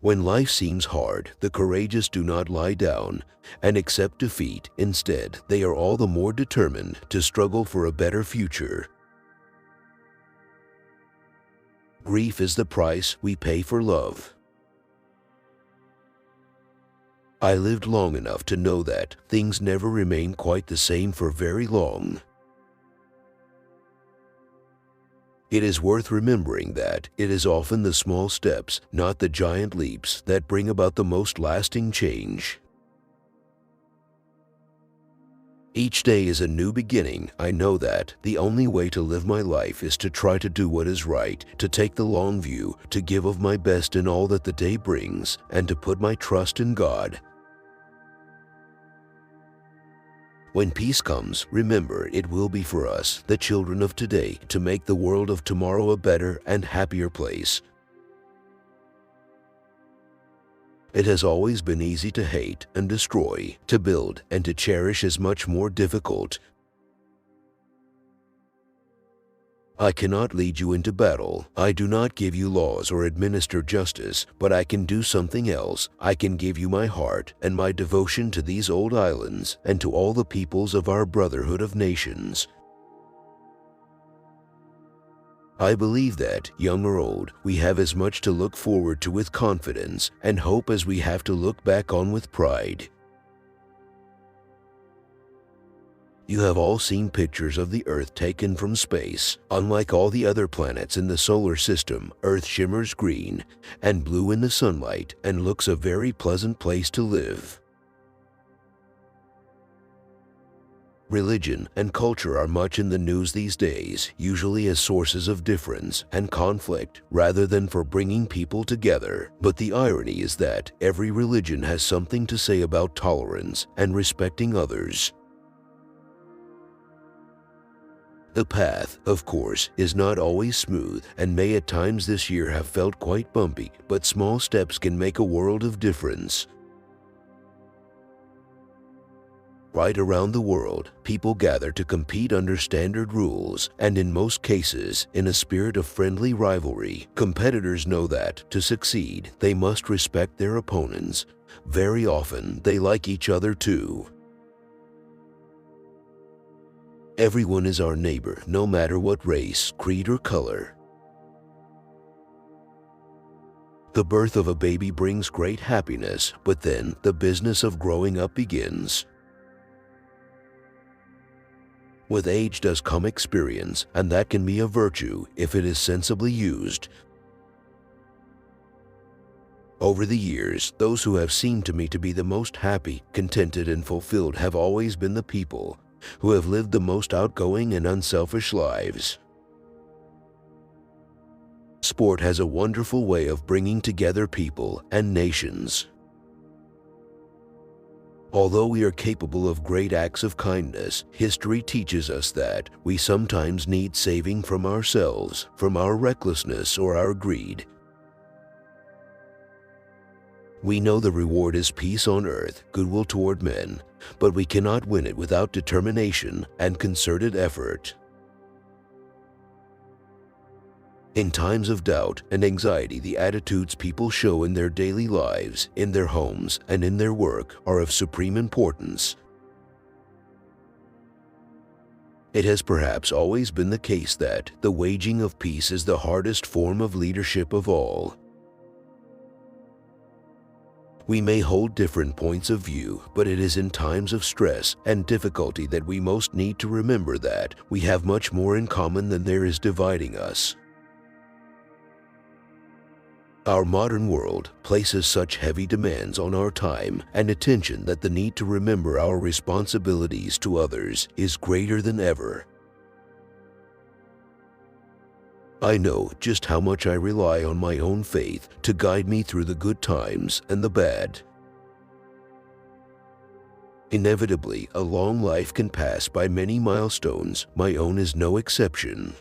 When life seems hard, the courageous do not lie down and accept defeat. Instead, they are all the more determined to struggle for a better future. Grief is the price we pay for love. I lived long enough to know that things never remain quite the same for very long. It is worth remembering that it is often the small steps, not the giant leaps, that bring about the most lasting change. Each day is a new beginning. I know that the only way to live my life is to try to do what is right, to take the long view, to give of my best in all that the day brings, and to put my trust in God. When peace comes, remember it will be for us, the children of today, to make the world of tomorrow a better and happier place. It has always been easy to hate and destroy, to build and to cherish is much more difficult. I cannot lead you into battle. I do not give you laws or administer justice, but I can do something else. I can give you my heart and my devotion to these old islands and to all the peoples of our brotherhood of nations. I believe that, young or old, we have as much to look forward to with confidence and hope as we have to look back on with pride. You have all seen pictures of the Earth taken from space. Unlike all the other planets in the solar system, Earth shimmers green and blue in the sunlight and looks a very pleasant place to live. Religion and culture are much in the news these days, usually as sources of difference and conflict rather than for bringing people together. But the irony is that every religion has something to say about tolerance and respecting others. The path, of course, is not always smooth and may at times this year have felt quite bumpy, but small steps can make a world of difference. Right around the world, people gather to compete under standard rules, and in most cases, in a spirit of friendly rivalry. Competitors know that, to succeed, they must respect their opponents. Very often, they like each other too. Everyone is our neighbor, no matter what race, creed, or color. The birth of a baby brings great happiness, but then the business of growing up begins. With age does come experience, and that can be a virtue if it is sensibly used. Over the years, those who have seemed to me to be the most happy, contented, and fulfilled have always been the people who have lived the most outgoing and unselfish lives. Sport has a wonderful way of bringing together people and nations. Although we are capable of great acts of kindness, history teaches us that we sometimes need saving from ourselves, from our recklessness or our greed. We know the reward is peace on earth, goodwill toward men, but we cannot win it without determination and concerted effort. In times of doubt and anxiety, the attitudes people show in their daily lives, in their homes, and in their work are of supreme importance. It has perhaps always been the case that the waging of peace is the hardest form of leadership of all. We may hold different points of view, but it is in times of stress and difficulty that we most need to remember that we have much more in common than there is dividing us. Our modern world places such heavy demands on our time and attention that the need to remember our responsibilities to others is greater than ever. I know just how much I rely on my own faith to guide me through the good times and the bad. Inevitably, a long life can pass by many milestones. My own is no exception.